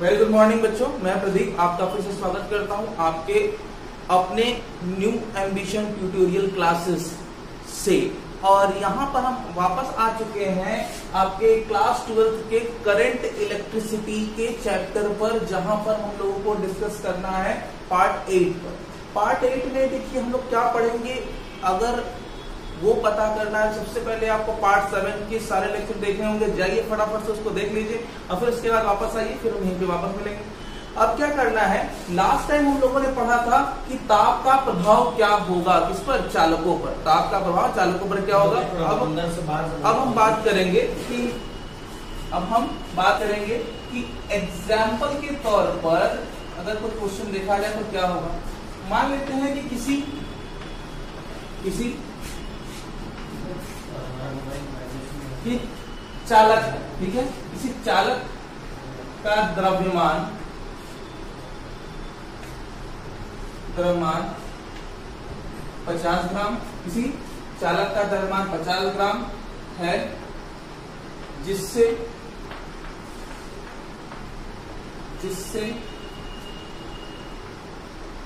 Very good morning बच्चों, मैं प्रदीप आपका फिर से स्वागत करता हूं आपके अपने न्यू एम्बिशन ट्यूटोरियल क्लासेस से। और यहां पर हम वापस आ चुके हैं आपके क्लास 12 के करंट इलेक्ट्रिसिटी के चैप्टर पर, जहां पर हम लोगों को डिस्कस करना है पार्ट 8 पर। पार्ट 8 में देखिए हम लोग क्या पढ़ेंगे, अगर वो पता करना है सबसे पहले आपको पार्ट 7 के सारे लेक्चर देखने होंगे। जाइए फटाफट से उसको देख लीजिए और फिर उसके बाद वापस आइए, फिर हम यहीं पे वापस मिलेंगे। अब क्या करना है, लास्ट टाइम हम लोगों ने पढ़ा था कि ताप का प्रभाव क्या होगा, किस पर, चालकों पर। ताप का प्रभाव चालकों पर क्या होगा। अब हम बात करेंगे कि एग्जाम्पल के तौर पर अगर कोई क्वेश्चन देखा जाए तो क्या होगा। मान लेते हैं कि किसी चालक है, ठीक है, किसी चालक का द्रव्यमान 50 ग्राम, किसी चालक का द्रव्यमान 50 ग्राम है, जिससे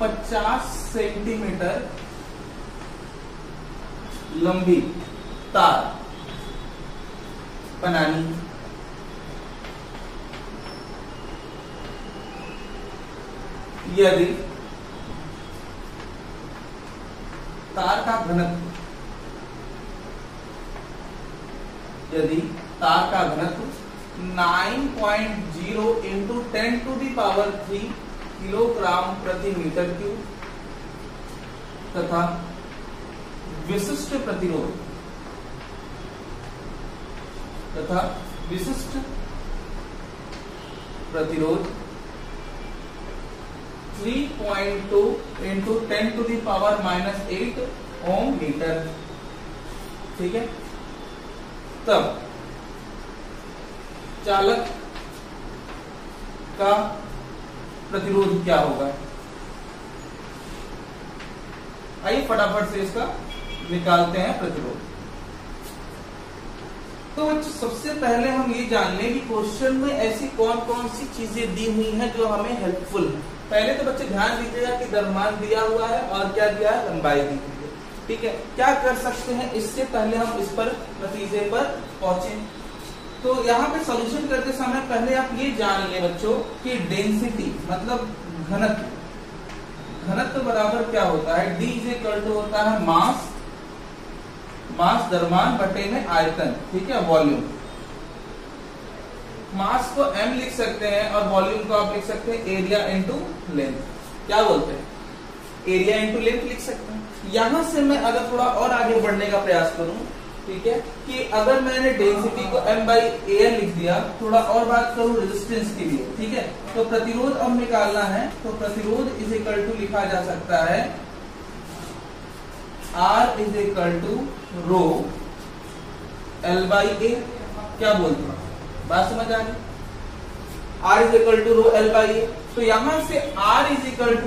50 सेंटीमीटर लंबी तार बनानी। यदि तार का घनत्व 9.0 इंटू 10⁻³ किलोग्राम प्रति मीटर क्यूब तथा विशिष्ट प्रतिरोध 3.2 इंटू 10⁻⁻8 ओम मीटर, ठीक है। तब चालक का प्रतिरोध क्या होगा। आइए फटाफट से इसका निकालते हैं प्रतिरोध। तो सबसे पहले हम ये जान लें कि क्वेश्चन में ऐसी कौन कौन सी चीजें दी हुई हैं जो हमें हेल्पफुल है। पहले तो बच्चे ध्यान दीजिएगा कि द्रव्यमान दिया हुआ है और क्या दिया है, लंबाई दी हुई है, ठीक है। क्या कर सकते हैं, इससे पहले हम इस पर नतीजे पर पहुंचे तो यहाँ पे सॉल्यूशन करते समय पहले आप ये जान लें बच्चों कि डेंसिटी मतलब घनत्व बराबर क्या होता है, D = होता है मास द्रव्यमान बटे में आयतन, ठीक है, वॉल्यूम। मास को m लिख सकते हैं और वॉल्यूम को आप लिख सकते हैं एरिया इंटू लेंथ। क्या बोलते हैं, एरिया इंटू लेंथ लिख सकते हैं। यहां से मैं अगर थोड़ा और आगे बढ़ने का प्रयास करूं, ठीक है, कि अगर मैंने डेंसिटी को m/Al लिख दिया, थोड़ा और बात करूं रेजिस्टेंस के लिए, ठीक है, तो प्रतिरोध अब निकालना है तो प्रतिरोध = लिखा जा सकता है R = रो L/A। क्या बोलते हैं, बात समझ आ गई। R = रो L/A, तो यहां से R =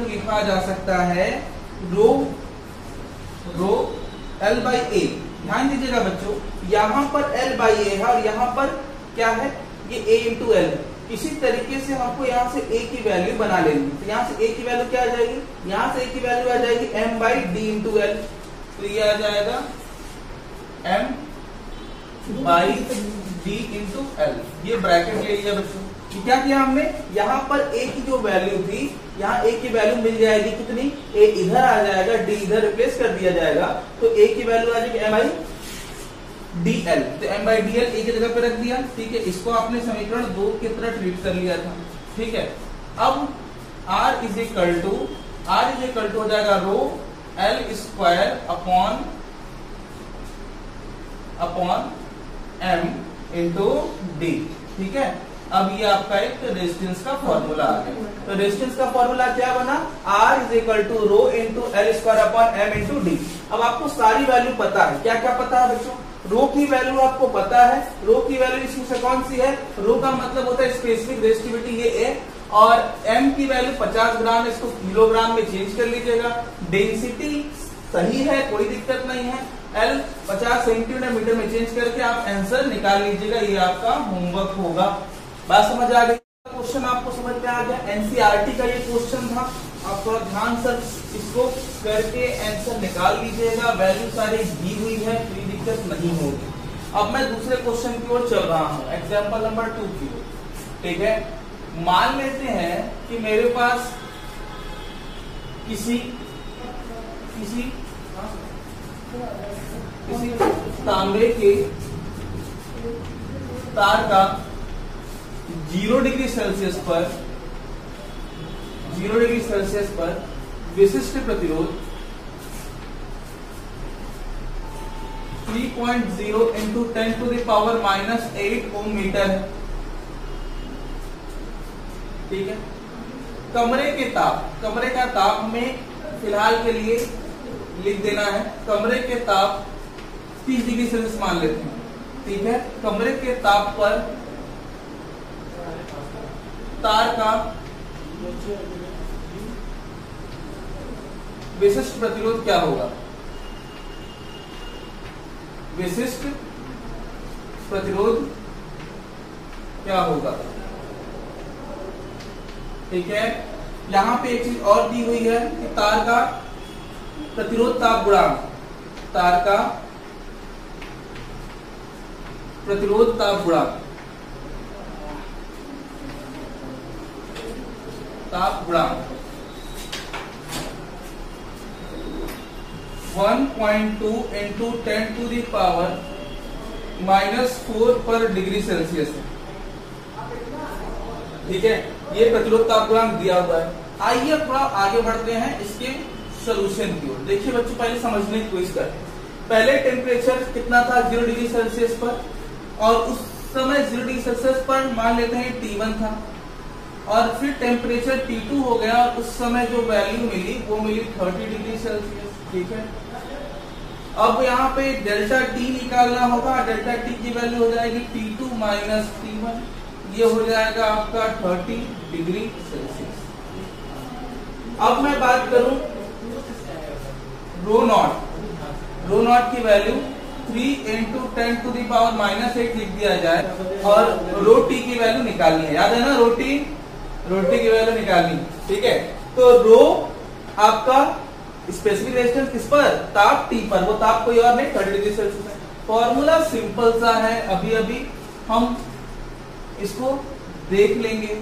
लिखा जा सकता है रो L/A। ध्यान दीजिएगा बच्चों, यहां पर L/A है और यहां पर क्या है, ये A × L है। इसी तरीके से हमको यहाँ से A की वैल्यू बना लेनी। तो यहाँ से A की वैल्यू क्या आ जाएगी, यहाँ से A की वैल्यू आ जाएगी m/D × L। तो ये आ जाएगा m/D × L। ये ब्रैकेट ले लिया बच्चों। क्या किया हमने, यहाँ पर A की जो वैल्यू थी, यहाँ A की वैल्यू मिल जाएगी कितनी, A इधर आ जाएगा, D इधर रिप्लेस कर दिया जाएगा, तो A की वैल्यू आ जाएगी m/dl। तो m/dl A की जगह पे रख दिया, ठीक है। इसको आपने समीकरण 2 की तरह ट्रीट कर लिया था, ठीक है। अब R = हो जाएगा रो L² upon m into D, ठीक है। अब ये आपका एक रेजिस्टेंस का फॉर्मूला आ गया। तो रेजिस्टेंस का फॉर्मूला क्या बना, R = rho into L² upon m into D। अब आपको सारी वैल्यू पता है, क्या क्या पता है बच्चों, रो की वैल्यू आपको पता है। रो की वैल्यू इसमें से कौन सी है, रो का मतलब होता है स्पेसिफिक रेजिस्टिविटी, ये A, और m की वैल्यू 50 ग्राम, इसको किलोग्राम में चेंज कर लीजिएगा। डेंसिटी सही है, कोई दिक्कत नहीं है। L 50 सेंटीमीटर में चेंज करके आप आंसर निकाल लीजिएगा, ये आपका होमवर्क होगा। बात समझ आ गई? क्वेश्चन आपको समझ में आ गया। एनसीईआरटी का ये क्वेश्चन था, आप थोड़ा ध्यान से इसको करके आंसर निकाल लीजिएगा। वैल्यू सारी दी हुई है, कोई दिक्कत नहीं होगी। अब मैं दूसरे क्वेश्चन की ओर चल रहा हूँ, एग्जाम्पल नंबर 2 की ओर। ठीक है, मान लेते हैं कि मेरे पास किसी तांबे के तार का 0 डिग्री सेल्सियस पर विशिष्ट प्रतिरोध 3.0 इंटू 10⁻⁻8 ओम मीटर है। ठीक है, कमरे का ताप हमें फिलहाल के लिए लिख देना है। कमरे के ताप 30 डिग्री सेल्सियस मान लेते हैं। ठीक है, कमरे के ताप पर तार का विशिष्ट प्रतिरोध क्या होगा? विशिष्ट प्रतिरोध क्या होगा? ठीक है, यहां पे एक चीज और दी हुई है कि तार का प्रतिरोध ताप गुणांक, तार का प्रतिरोध ताप गुणांक, 1.2 इंटू 10⁻⁻4 पर डिग्री सेल्सियस है। ठीक है, ये प्रतिरोध ताप गुणांक दिया हुआ है। आइए थोड़ा आगे बढ़ते हैं इसके सॉल्यूशन की ओर। देखिए बच्चों, पहले समझने की कोशिश करें। पहले टेम्परेचर कितना था 0 डिग्री सेल्सियस पर, और उस समय 0 डिग्री सेल्सियस पर मान लेते हैं T1 था, और फिर टेम्परेचर T2 हो गया, और उस समय जो वैल्यू मिली वो मिली 30 डिग्री सेल्सियस। ठीक है, अब यहाँ पे डेल्टा T निकालना होगा। डेल्टा T की वैल्यू हो जाएगी T2 माइनस T1, ये हो जाएगा आपका 30 डिग्री सेल्सियस। अब मैं बात करूं रो नॉट की वैल्यू 3 इंटू 10⁻⁻8 लिख दिया जाए, और रो टी की वैल्यू निकालनी है। याद है ना, रोटी की वैल्यू निकालनी। ठीक है, तो रो आपका स्पेसिफिक रेजिस्टेंस किस पर? ताप T पर, वो ताप कोई और नहीं 30 डिग्री सेल्सियस है। फॉर्मूला सिंपल सा है, अभी हम इसको देख लेंगे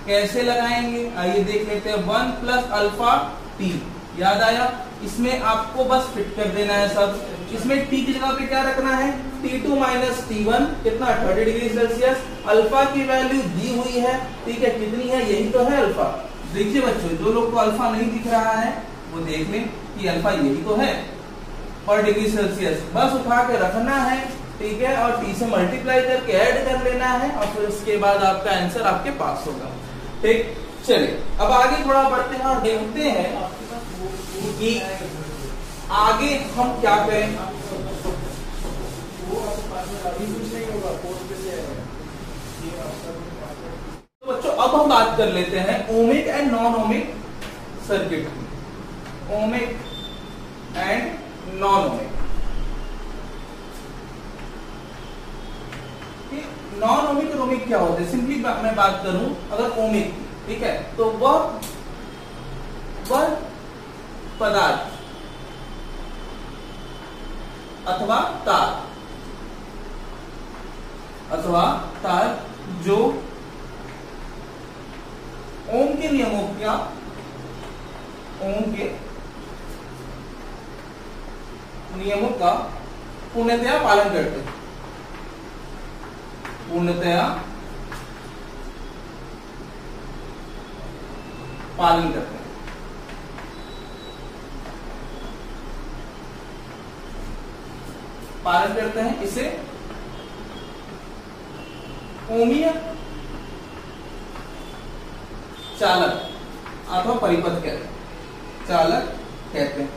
कैसे लगाएंगे। आइए देख लेते हैं। 1 प्लस अल्फा टी, याद आया? इसमें आपको बस फिट कर देना है सब। इसमें T की जगह पे क्या रखना है? T2 माइनस T1 कितना 30 डिग्री सेल्सियस। अल्फा की वैल्यू दी हुई है। ठीक है, कितनी है? यही तो है अल्फा। देखिए बच्चों, जो लोग को अल्फा नहीं दिख रहा है वो देख लें कि अल्फा यही तो है पर डिग्री सेल्सियस। बस उठा के रखना है। ठीक है, और T से मल्टीप्लाई करके ऐड कर लेना है, और फिर उसके बाद आपका आंसर आपके पास होगा। ठीक, चलिए अब आगे थोड़ा बढ़ते हैं और देखते हैं कि आगे हम क्या करें। तो बच्चों, अब हम बात कर लेते हैं ohmic and non ohmic circuit की। Ohmic and non ohmic. Non ohmic और ओमिक क्या होते हैं? सिंपली मैं बात करूं, अगर ओमिक, ठीक है, तो वह पदार्थ अथवा तार जो ओम के नियमों का पूर्णतया पालन करते हैं। पूर्णतया पालन करते हैं। पालन करते हैं इसे ओमीय चालक अथवा परिपथ कहते हैं। चालक कहते हैं।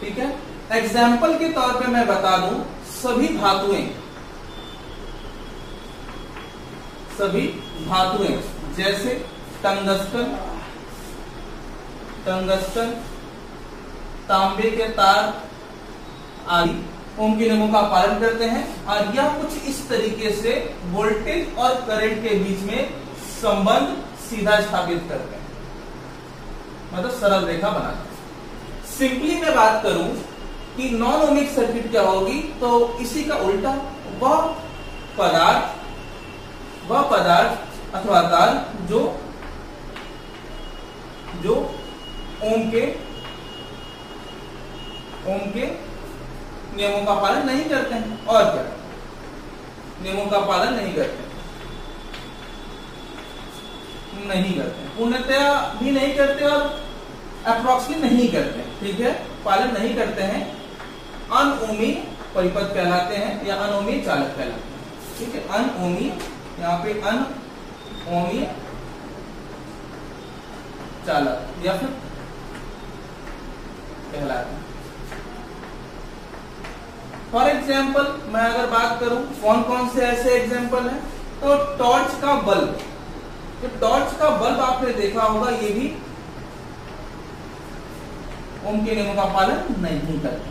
ठीक है, एग्जाम्पल के तौर पे मैं बता दूं, सभी धातुएं जैसे टंगस्टन, तांबे के तार आदि ओम के नियमों का पालन करते हैं और यह कुछ इस तरीके से वोल्टेज और करंट के बीच में संबंध सीधा स्थापित करते हैं, मतलब सरल रेखा बनाते हैं। सिंपली मैं बात करूं कि नॉन ओमिक सर्किट क्या होगी, तो इसी का उल्टा, वह पदार्थ अथवा तार जो ओम के नियमों का पालन नहीं करते हैं। और क्या, नियमों का पालन नहीं करते, पूर्णतया भी नहीं करते और अप्रोक्सीमेट नहीं करते, ठीक है, पालन नहीं करते हैं, अनओमी परिपथ कहलाते हैं या अनओमी चालक कहलाते हैं, ठीक है। अनओमी, यहाँ पे अनओमी चालक या फिर कहलाते हैं। फॉर एग्जाम्पल मैं अगर बात करूं कौन कौन से ऐसे एग्जाम्पल हैं, तो टॉर्च का बल्ब, तो टॉर्च का बल्ब आपने देखा होगा, ये भी ओम के नियमों का पालन नहीं करता,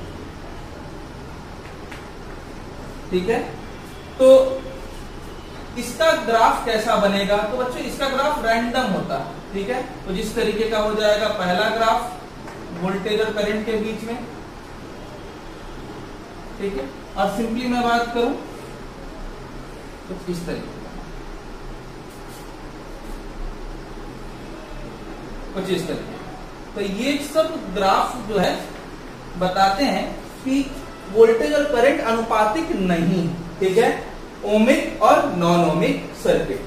ठीक है। तो इसका ग्राफ कैसा बनेगा, तो बच्चों इसका ग्राफ रैंडम होता है, ठीक है। तो जिस तरीके का हो जाएगा पहला ग्राफ वोल्टेज और करंट के बीच में, ठीक है। और सिंपली मैं बात करूं तो इस तरीके का, कुछ इस तरीके। तो ये सब ग्राफ जो है बताते हैं कि वोल्टेज और करंट अनुपातिक नहीं, ठीक है, ओमिक और नॉन ओमिक सर्किट।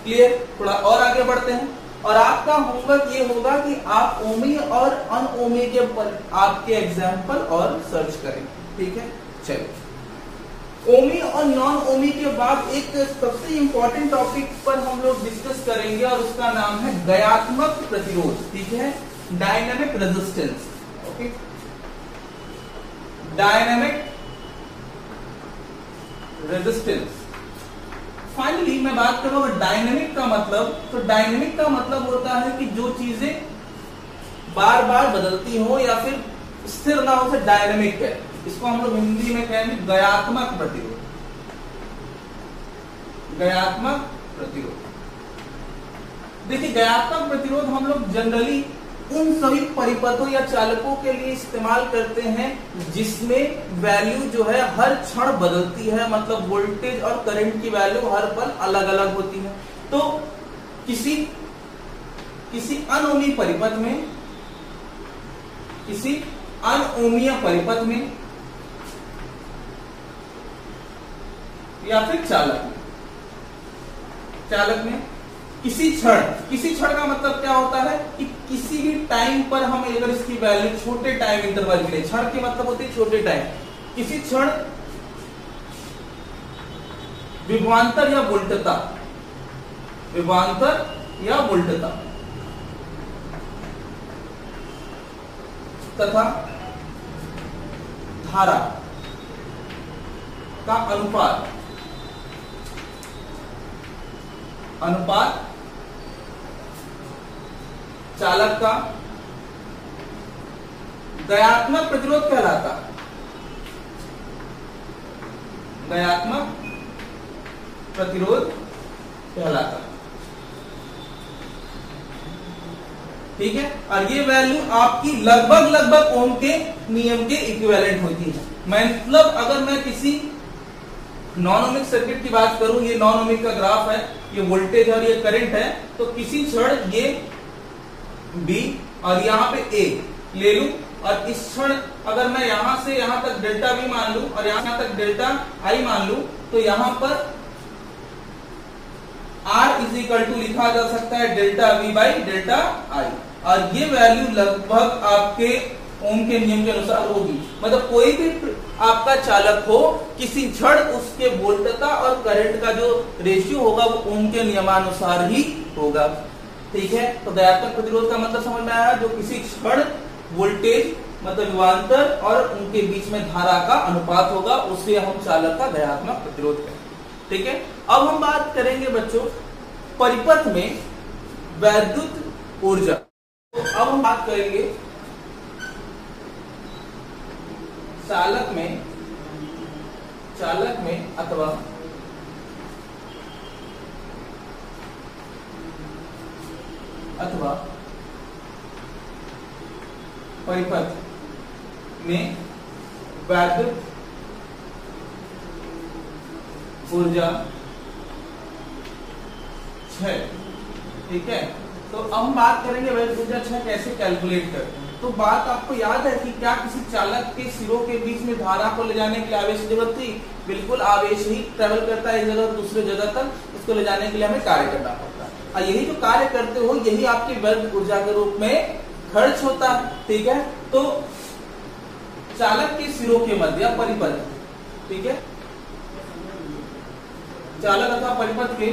क्लियर। थोड़ा और आगे बढ़ते हैं और आपका होमवर्क ये होगा कि आप ओमी और अनओमी के आपके एग्जाम्पल और सर्च करें, ठीक है। चलिए, ओमी और नॉन ओमी के बाद एक सबसे इंपॉर्टेंट टॉपिक पर हम लोग डिस्कस करेंगे और उसका नाम है गयात्मक प्रतिरोध, ठीक है, dynamic resistance, okay. Dynamic resistance. Finally मैं बात करूं डायनेमिक का मतलब, तो डायनेमिक का मतलब होता है कि जो चीजें बार बार बदलती हो या फिर स्थिर ना हो, उसे डायनेमिक है। इसको हम लोग हिंदी में कहेंगे गयात्मक प्रतिरोध, गयात्मक प्रतिरोध। देखिए, गयात्मक प्रतिरोध हम लोग जनरली उन सभी परिपथों या चालकों के लिए इस्तेमाल करते हैं जिसमें वैल्यू जो है हर क्षण बदलती है, मतलब वोल्टेज और करंट की वैल्यू हर पल अलग अलग होती है। तो किसी अनओमी परिपथ में, किसी अनओमीय परिपथ में या फिर चालक में किसी क्षण का मतलब क्या होता है कि किसी भी टाइम पर हम अगर इसकी वैल्यू छोटे टाइम इंटरवल के लिए, क्षण के मतलब होते हैं छोटे टाइम, किसी क्षण विभवांतर या वोल्टता, विभवांतर या वोल्टता तथा धारा का अनुपात चालक का गयात्मक प्रतिरोध कहलाता, गयात्मक प्रतिरोध कहलाता, ठीक है। और ये वैल्यू आपकी लगभग ओम के नियम के इक्विवेलेंट होती है। मतलब अगर मैं किसी नॉन ओमिक सर्किट की बात करूं, ये नॉन ओमिक का ग्राफ है, ये वोल्टेज और ये करंट है, तो किसी क्षण ये बी और यहाँ पे ए ले लूं और इस क्षण अगर मैं यहां से यहां तक डेल्टा वी मान लूं और यहां तक डेल्टा आई मान लूं, तो यहां पर R इज इक्वल टू लिखा जा सकता है डेल्टा वी बाई डेल्टा आई, और ये वैल्यू लगभग आपके ओम के नियम के अनुसार होगी। मतलब कोई भी आपका चालक हो, किसी क्षण उसके वोल्टता और करंट का जो रेशियो होगा वो ओम के नियमानुसार ही होगा, ठीक है। तो गयात्मक प्रतिरोध का मतलब समझ में आया, जो किसी क्षण वोल्टेज मतलब विभवांतर और उनके बीच में धारा का अनुपात होगा, उसे हम चालक का गयात्मक प्रतिरोध कहेंगे, ठीक है। अब हम बात करेंगे बच्चों परिपथ में वैद्युत ऊर्जा। तो अब हम बात करेंगे चालक में चालक में अथवा परिपथ में वैद्युत ऊर्जा क्षय। ठीक है, तो अब हम बात करेंगे वैद्युत ऊर्जा क्षय कैसे कैलकुलेट करते हैं। तो बात आपको याद है कि क्या किसी चालक के सिरों के बीच में धारा को ले जाने के लिए आवेश की जरूरत थी? बिल्कुल, आवेश ही ट्रेवल करता है एक जगह से दूसरे जगह तक, इसको ले जाने के लिए हमें कार्य करना पड़ता है। और यही जो कार्य करते हो यही आपकी वैद्युत ऊर्जा के रूप में खर्च होता है। ठीक है, तो चालक के सिरों के मध्य परिपथ, ठीक है, चालक अथवा परिपथ के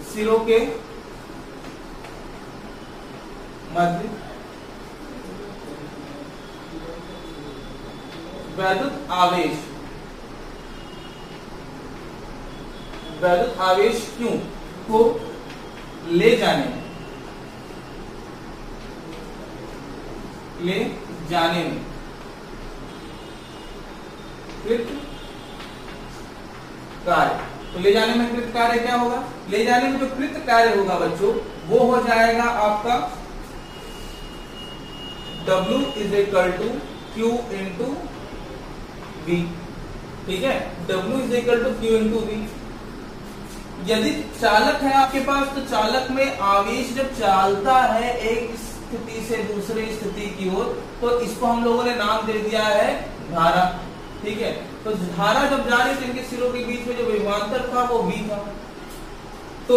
सिरों के मध्य वैद्युत आवेश क्यों को ले जाने में कृत कार्य। तो ले जाने में कृत कार्य क्या होगा? ले जाने में जो कृत कार्य होगा बच्चों वो हो जाएगा आपका W = Q × V। ठीक है, W = Q × V। यदि चालक है आपके पास तो चालक में आवेश जब चालता है एक स्थिति से दूसरी स्थिति की ओर तो इसको हम लोगों ने नाम दे दिया है धारा। ठीक है, तो धारा जब जा रही थी इनके सिरों के बीच में जो विभवांतर था वो V था। तो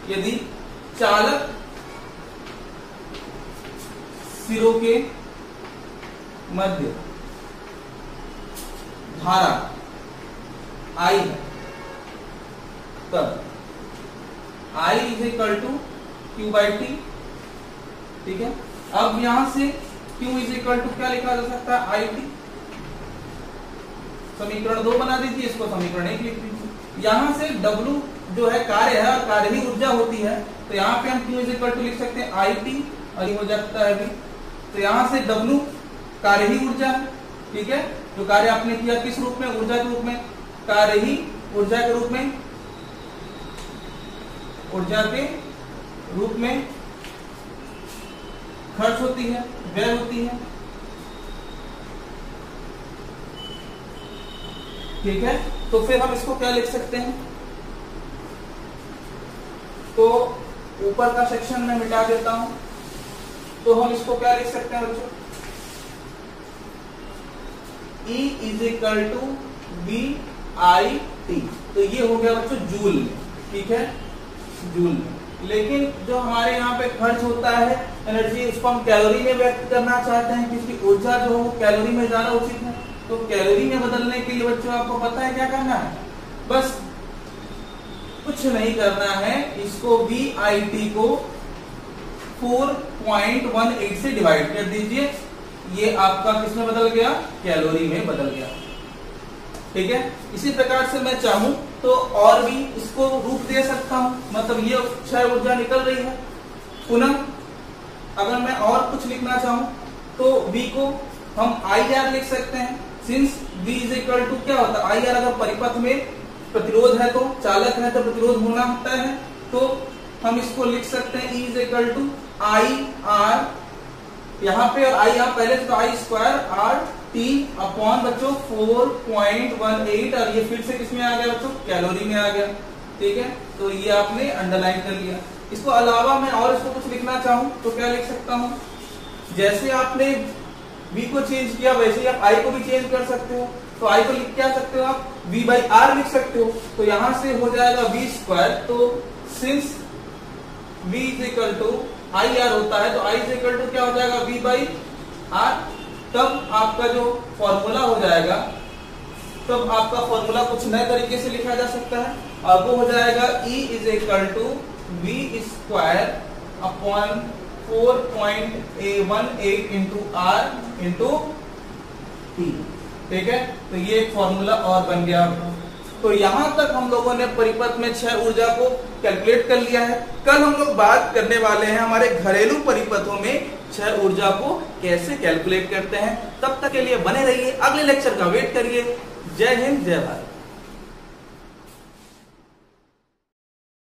यदि चालक सिरों के मध्य धारा I है तब I = Q/T। ठीक है, अब यहां से Q = क्या लिखा जा सकता है? IT। समीकरण 2 बना दीजिए, इसको समीकरण 1 लिख दीजिए। यहां से W जो है कार्य है और कार्य ही ऊर्जा होती है, तो यहाँ पे हम Q = लिख सकते हैं IT और ये हो जाता है V। तो यहां से W कार्य ही ऊर्जा है। ठीक है, जो कार्य आपने किया किस रूप में? ऊर्जा के रूप में। कार्य ही ऊर्जा के रूप में खर्च होती है, व्यय होती है। ठीक है, तो फिर हम इसको क्या लिख सकते हैं? तो ऊपर का सेक्शन में मिटा देता हूं, तो हम इसको क्या लिख सकते हैं बच्चों? E = VIT। तो ये हो गया बच्चों जूल में। ठीक है, जूल में। लेकिन जो हमारे यहाँ पे खर्च होता है एनर्जी, उसको हम कैलोरी में व्यक्त करना चाहते हैं क्योंकि ऊर्जा जो है कैलोरी में ज्यादा उचित है। तो कैलोरी में बदलने के लिए बच्चों आपको पता है क्या करना है? बस कुछ नहीं करना है, इसको VIT को 4.18 से डिवाइड कर दीजिए। ये आपका किसमें बदल गया? कैलोरी में बदल गया। ठीक है, इसी प्रकार से मैं चाहूं तो और भी इसको रूप दे सकता हूं, मतलब ये क्षय ऊर्जा निकल रही है। पुनः अगर मैं और कुछ लिखना चाहूं तो V को हम IR लिख सकते हैं। सिंस V = क्या होता है? IR अगर परिपथ में प्रतिरोध है तो चालक है तो प्रतिरोध होना होता है, तो हम इसको लिख सकते हैं E = IR यहाँ पे, और I यहाँ पहले तो I² RT अपॉन बच्चों 4.18, और ये फिर से किसमें आ गया बच्चों? कैलोरी में आ गया। ठीक है, तो ये आपने अंडरलाइन कर लिया। इसको अलावा मैं और इसको कुछ लिखना चाहूं तो क्या लिख सकता हूं? जैसे आपने V को चेंज किया वैसे ही आप I को भी चेंज कर सकते हो। तो I को लिख क्या सकते हो आप? V/R लिख सकते हो। तो यहां से हो जाएगा V²। तो सिंस V = IR होता है तो I = क्या हो जाएगा? V/R। तब आपका जो फॉर्मूला हो जाएगा, तब आपका फॉर्मूला कुछ नए तरीके से लिखा जा सकता है, और वो हो जाएगा E = V² upon 4.18 into R into T। ठीक है, तो ये एक फॉर्मूला और बन गया। तो यहां तक हम लोगों ने परिपथ में क्षय ऊर्जा को कैलकुलेट कर लिया है। कल हम लोग बात करने वाले हैं हमारे घरेलू परिपथों में क्षय ऊर्जा को कैसे कैलकुलेट करते हैं। तब तक के लिए बने रहिए, अगले लेक्चर का वेट करिए। जय हिंद, जय भारत।